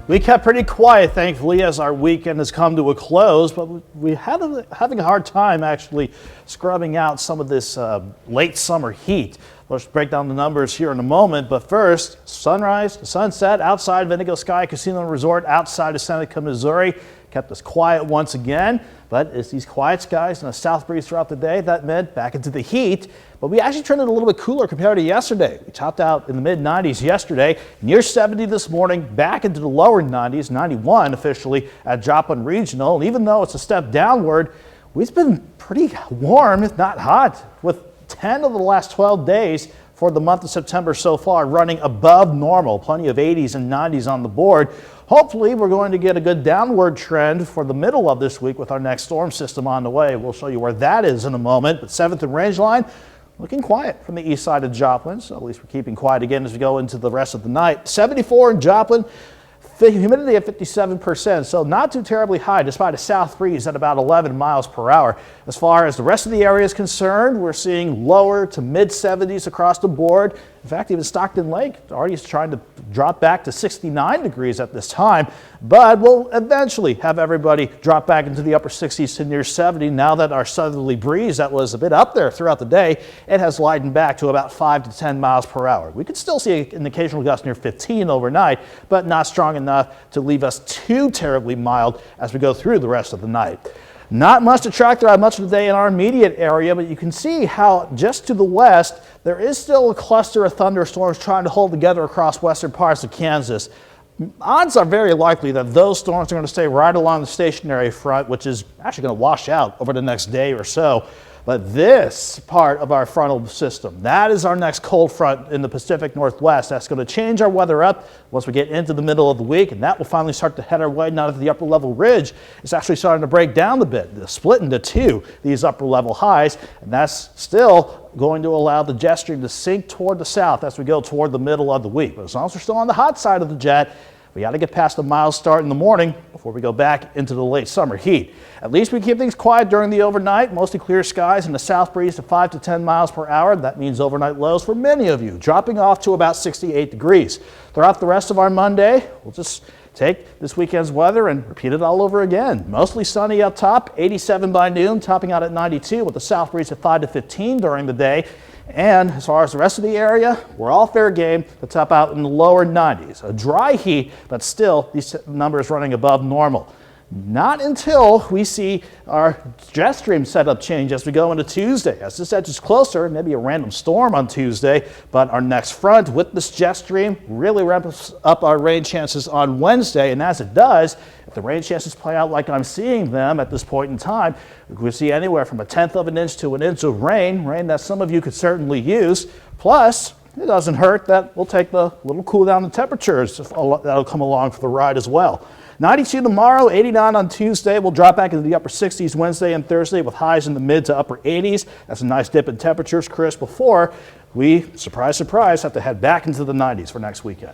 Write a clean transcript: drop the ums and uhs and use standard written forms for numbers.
We kept pretty quiet, thankfully, as our weekend has come to a close, but we having a hard time actually scrubbing out some of this late summer heat. Let's break down the numbers here in a moment, but first, sunrise to sunset outside of Indigo Sky Casino and Resort outside of Seneca, Missouri. Kept us quiet once again, but it's these quiet skies and a south breeze throughout the day that meant back into the heat. But we actually turned it a little bit cooler compared to yesterday. We topped out in the mid 90s yesterday, near 70 this morning, back into the lower 90s, 91 officially at Joplin Regional. And even though it's a step downward, we've been pretty warm, if not hot, with 10 of the last 12 days for the month of September so far running above normal. Plenty of 80s and 90s on the board. Hopefully, we're going to get a good downward trend for the middle of this week with our next storm system on the way. We'll show you where that is in a moment. But 7th and Rangeline, looking quiet from the east side of Joplin. So at least we're keeping quiet again as we go into the rest of the night. 74 in Joplin. Humidity at 57%, so not too terribly high despite a south breeze at about 11 miles per hour. As far as the rest of the area is concerned, we're seeing lower to mid 70s across the board. In fact, even Stockton Lake already is trying to drop back to 69 degrees at this time, but we'll eventually have everybody drop back into the upper 60s to near 70 now that our southerly breeze that was a bit up there throughout the day, it has lightened back to about 5 to 10 miles per hour. We could still see an occasional gust near 15 overnight, but not strong enough to leave us too terribly mild as we go through the rest of the night. Not much to track throughout much of the day in our immediate area, but you can see how just to the west, there is still a cluster of thunderstorms trying to hold together across western parts of Kansas. Odds are very likely that those storms are going to stay right along the stationary front, which is actually going to wash out over the next day or so. But this part of our frontal system, that is our next cold front in the Pacific Northwest. That's going to change our weather up once we get into the middle of the week, and that will finally start to head our way now that the upper level ridge is actually starting to break down a bit, split into two, these upper level highs, and that's still going to allow the jet stream to sink toward the south as we go toward the middle of the week. But as long as we're still on the hot side of the jet, we got to get past the mild start in the morning before we go back into the late summer heat. At least we keep things quiet during the overnight. Mostly clear skies and a south breeze to 5 to 10 miles per hour. That means overnight lows for many of you dropping off to about 68 degrees. Throughout the rest of our Monday, we'll just take this weekend's weather and repeat it all over again. Mostly sunny up top, 87 by noon, topping out at 92 with a south breeze at 5 to 15 during the day. And as far as the rest of the area, we're all fair game to top out in the lower 90s. A dry heat, but still these numbers running above normal. Not until we see our jet stream setup change as we go into Tuesday. As this edges closer, maybe a random storm on Tuesday, but our next front with this jet stream really ramps up our rain chances on Wednesday. And as it does, if the rain chances play out like I'm seeing them at this point in time, we see anywhere from 1/10 of an inch to an inch of rain that some of you could certainly use. Plus, it doesn't hurt that we'll take the little cool down the temperatures. That'll come along for the ride as well. 92 tomorrow, 89 on Tuesday. We'll drop back into the upper 60s Wednesday and Thursday with highs in the mid to upper 80s. That's a nice dip in temperatures, Chris, before we, surprise, surprise, have to head back into the 90s for next weekend.